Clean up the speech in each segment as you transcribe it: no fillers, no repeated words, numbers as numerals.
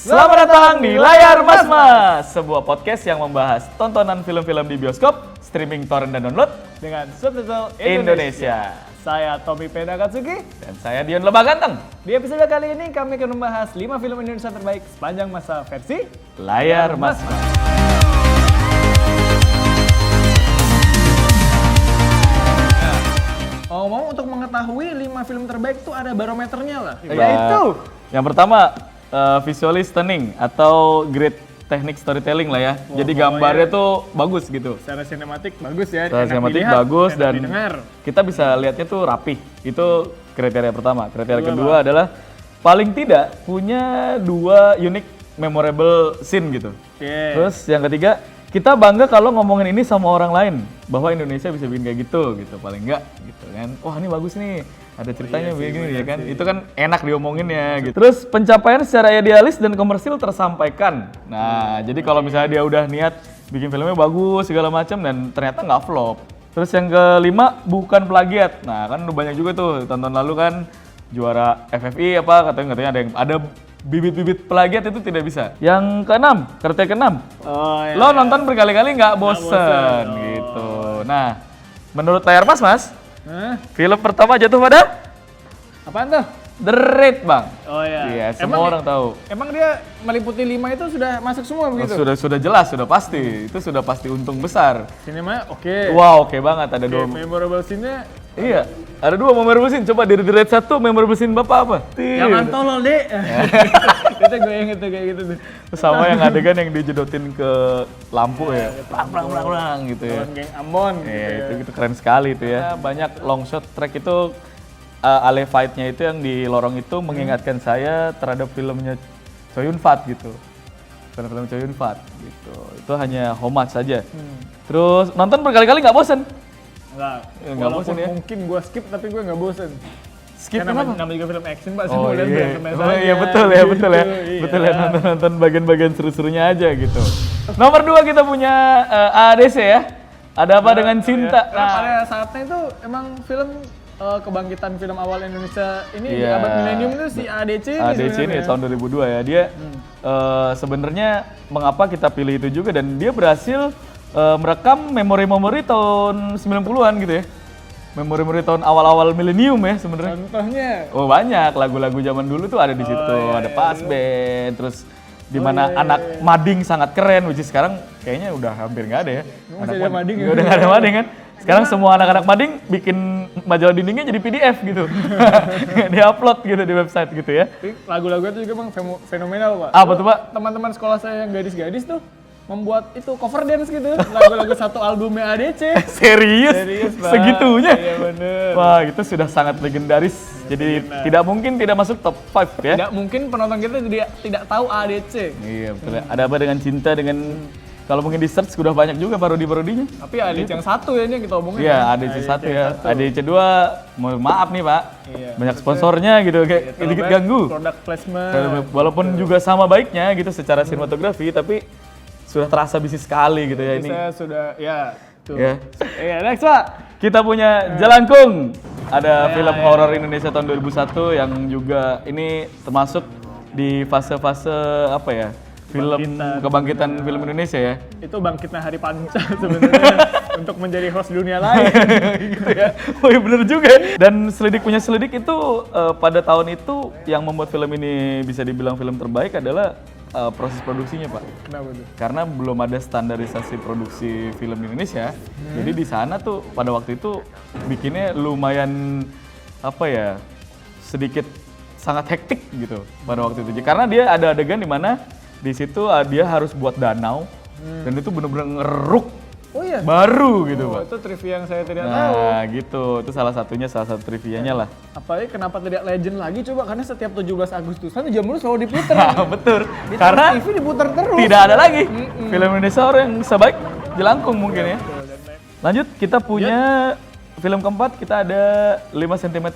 Selamat datang di Layar Mas Mas, sebuah podcast yang membahas tontonan film-film di bioskop, streaming torrent dan download dengan subtitle Indonesia. Saya Tommy Peda Katsuki. Dan saya Dion Lebah Ganteng. Di episode kali ini kami akan membahas 5 film Indonesia terbaik sepanjang masa versi Layar Mas Mas. Ngomong untuk mengetahui 5 film terbaik itu ada barometernya lah. Yaitu yang pertama visually stunning atau great technique storytelling lah ya. Jadi gambarnya tuh bagus gitu. Secara sinematik bagus ya. Secara enak sinematik dilihat, bagus enak dan didengar. kita bisa lihatnya tuh rapih. Itu kriteria pertama. Kriteria kedua adalah paling tidak punya 2 unique memorable scene gitu. Oke. Terus yang ketiga, kita bangga kalau ngomongin ini sama orang lain bahwa Indonesia bisa bikin kayak gitu paling enggak gitu kan. Wah, ini bagus nih. Ada ceritanya begini ya kan. Itu kan enak diomongin ya gitu. Terus pencapaian secara idealis dan komersil tersampaikan. Nah, jadi kalau misalnya dia udah niat bikin filmnya bagus segala macam dan ternyata nggak flop. Terus yang kelima, bukan plagiat. Nah, kan udah banyak juga tuh tahun lalu kan juara FFI apa katanya ada bibit-bibit plagiat itu tidak bisa. Yang keenam, kriteria keenam. Oh, iya. Lo nonton berkali-kali nggak bosen gitu. Nah, menurut Layar Mas Mas, film pertama jatuh pada Apaan tuh? The Raid, Bang. Oh iya. Iya, semua orang tahu. Emang dia meliputi 5 itu sudah masuk semua begitu? Sudah jelas, sudah pasti. Itu sudah pasti untung besar. Sinema oke. Wow, oke banget. Ada Oke, 2. memorable scene-nya Iya, ada 2 memorable scene. Coba dari The Raid 1 memorable scene Bapak apa? jangan tolol, Dek. Itu gue yang itu kayak gitu tuh. Sama yang adegan yang dijedotin ke lampu ya. Plang gitu ya. Lawan geng Ambon. Iya, itu keren sekali itu ya. Banyak long shot track itu alley fight-nya itu yang di lorong itu mengingatkan saya terhadap filmnya Chow Yun Fat gitu. Film Chow Yun Fat gitu. Itu hanya homage saja. Terus nonton berkali-kali nggak bosen? Enggak. Nggak bosen ya? Mungkin gue skip tapi gue nggak bosen. Skip Kan kenapa? namanya juga film action Pak. Oh Semua lihat iya, berantem oh, iya aja, betul ya, gitu. betul ya Iya. nonton bagian-bagian seru-serunya aja gitu. Nomor 2 kita punya AADC ya. Ada apa dengan cinta? Karena pada saatnya itu emang film kebangkitan film awal Indonesia ini di Iya. abad milenium itu si ADC ini ADC ini sebenarnya. tahun 2002 ya. Dia sebenarnya mengapa kita pilih itu juga dan dia berhasil merekam memori-memori tahun 90-an gitu ya. Memori-memori tahun awal-awal milenium ya sebenarnya. Contohnya Oh, banyak lagu-lagu zaman dulu tuh ada di situ. Ada Pas Band, terus di mana anak mading sangat keren, which is sekarang kayaknya udah hampir nggak ada ya. Masih ada mading ya? Udah nggak ada mading kan? Sekarang semua anak-anak mading bikin majalah dindingnya jadi PDF gitu. Di-upload gitu di website gitu ya. Tapi lagu-lagu itu juga emang fenomenal Pak. Apa tuh, Pak? Teman-teman sekolah saya yang gadis-gadis tuh membuat itu cover dance gitu lagu-lagu satu albumnya ADC. Serius? Pak. Segitunya? Iya bener. Wah, itu sudah sangat legendaris. Jadi tidak mungkin tidak masuk top 5 ya. Tidak mungkin penonton kita tidak tahu ADC. Iya, betul ya. Ada apa dengan cinta dengan kalau mungkin di search sudah banyak juga parodi-parodinya. Tapi ADC yang satu ya ini yang kita omongin. Iya, ADC 1 ya. ADC 2, mohon maaf nih Pak, Iya, banyak sponsornya gitu, kayak sedikit ganggu. Product placement. Walaupun juga sama baiknya gitu secara sinematografi, tapi sudah terasa bisnis sekali gitu ya ini. Saya sudah ya tuh. Ya. Iya, next Pak. Kita punya Jelangkung, ada film horor Indonesia tahun 2001 yang juga ini termasuk di fase-fase apa ya? Film kebangkitan film Indonesia ya. Itu bangkitnya Hari Panca sebenarnya untuk menjadi host dunia lain. Gitu ya. Oh iya bener juga ya. Dan Selidik punya Selidik itu pada tahun itu yang membuat film ini bisa dibilang film terbaik adalah proses produksinya Pak. Kenapa tuh? Karena belum ada standarisasi produksi film di Indonesia. Jadi di sana tuh pada waktu itu bikinnya lumayan apa ya? Sedikit sangat hektik gitu pada waktu itu. Karena dia ada adegan di mana di situ dia harus buat danau dan itu bener-bener ngeruk Oh iya. baru gitu Oh, Pak. itu trivia yang saya tidak tahu. Nah gitu, itu salah satu trivianya lah. Apalagi kenapa tidak legend lagi coba karena setiap 17 Agustusan jam dulu selalu diputer. Nah, betul. Di Karena TV diputer terus. tidak ada lagi film Indonesia orang yang sebaik Jelangkung mungkin ya. Lanjut, kita punya film keempat, kita ada 5 cm.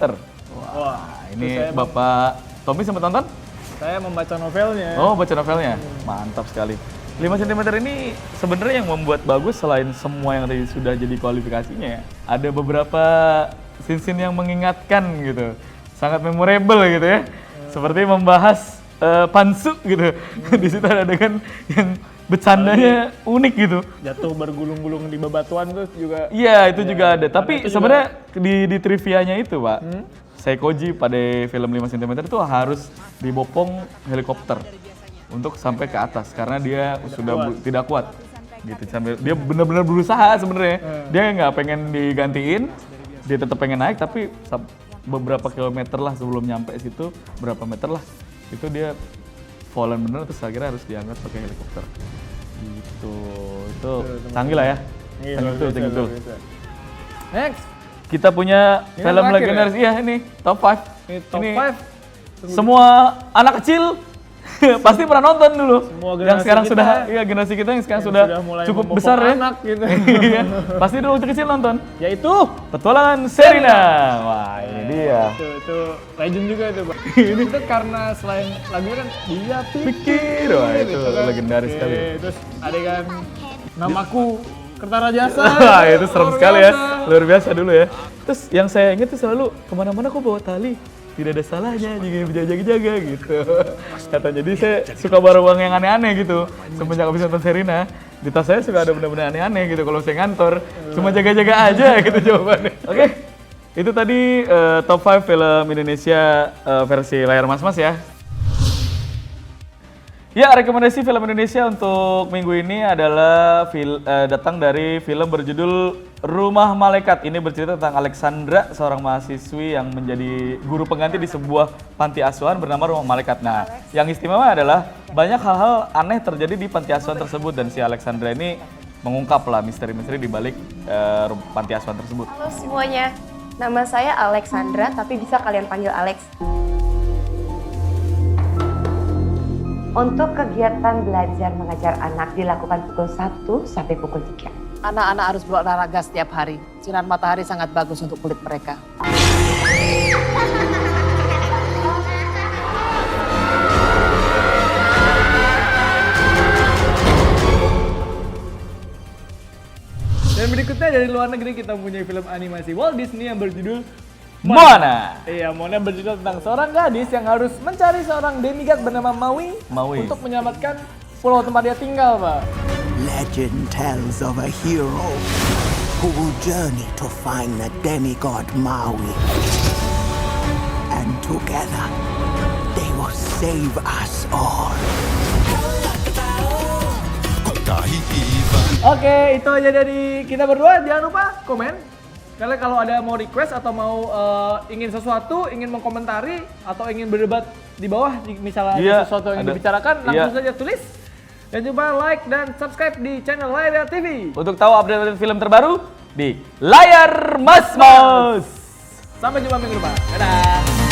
Wah, Ini Bapak Tommy sempat nonton? saya membaca novelnya. Oh, baca novelnya? Mantap sekali. 5 cm ini sebenarnya yang membuat bagus selain semua yang tadi sudah jadi kualifikasinya ya. Ada beberapa scene-scene yang mengingatkan gitu. Sangat memorable gitu ya. Seperti membahas Pansu gitu. Di situ ada adegan yang bercandanya unik gitu. Jatuh bergulung-gulung di bebatuan tuh juga. Iya, itu juga ada. Itu Tapi juga- sebenarnya di trivianya itu, Pak, Seikoji pada film 5 cm itu harus dibopong helikopter untuk sampai ke atas karena dia sudah tidak kuat. Gitu sambil dia benar-benar berusaha sebenarnya. Dia nggak pengen digantiin, dia tetap pengen naik tapi beberapa kilometer lah sebelum nyampe situ, berapa meter lah, itu dia fallen bener terus akhirnya harus diangkat pakai helikopter. Gitu. Itu canggih lah ya. Iya, Canggih betul. Next, Kita punya Ini film terakhir legendaris, iya ini top 5. ini top 5. Semua anak kecil pasti pernah nonton dulu. Semua Yang generasi sekarang kita. sudah, iya generasi kita yang sekarang Yang sudah sudah mulai cukup memopok besar ya. anak gitu. Iya, pasti dulu waktu kecil nonton. Yaitu Petualangan Sherina. Wah, ini dia. itu legend juga itu, Pak. Itu karena selain lagunya kan dia Pikir, wah itu gitu kan. legendaris Oke, sekali. Terus adegan namaku Kertarajasa. Wah, itu serem Luar sekali ya. biasa. Luar biasa dulu ya. Terus yang saya ingat tuh selalu kemana-mana kok bawa tali. Tidak ada salahnya jika berjaga-jaga gitu. Katanya, jadi saya suka bawa uang yang aneh-aneh gitu. Semenjak habis nonton Sherina, di tas saya suka ada benda-benda aneh-aneh gitu. Kalau saya ngantor, cuma jaga-jaga aja gitu jawabannya. Oke, itu tadi top 5 film Indonesia versi layar mas-mas ya. Ya, rekomendasi film Indonesia untuk minggu ini adalah datang dari film berjudul Rumah Malaikat. Ini bercerita tentang Alexandra, seorang mahasiswi yang menjadi guru pengganti di sebuah panti asuhan bernama Rumah Malaikat. Nah, yang istimewa adalah banyak hal-hal aneh terjadi di panti asuhan tersebut dan si Alexandra ini mengungkap lah misteri-misteri di balik panti asuhan tersebut. Halo semuanya, nama saya Alexandra, tapi bisa kalian panggil Alex. Untuk kegiatan belajar mengajar anak dilakukan pukul 1 sampai pukul 3. Anak-anak harus berolahraga setiap hari. Sinar matahari sangat bagus untuk kulit mereka. Dan berikutnya dari luar negeri kita punya film animasi Walt Disney yang berjudul Moana. Iya, Moana bercerita tentang seorang gadis yang harus mencari seorang demigod bernama Maui, Maui. untuk menyelamatkan pulau tempat dia tinggal, Pak. Legend tells of a hero who will journey to find the demigod Maui. And together, they will save us all. Oke, itu aja dari kita berdua. Jangan lupa komen. Kalian kalau ada mau request atau mau ingin sesuatu, ingin mengkomentari atau ingin berdebat di bawah, misalnya Iya, ada sesuatu yang ada. dibicarakan, langsung Iya. saja tulis. Dan coba like dan subscribe di channel Layar TV. Untuk tahu update film terbaru di Layar Mas Mas. Sampai jumpa minggu depan. Dadah.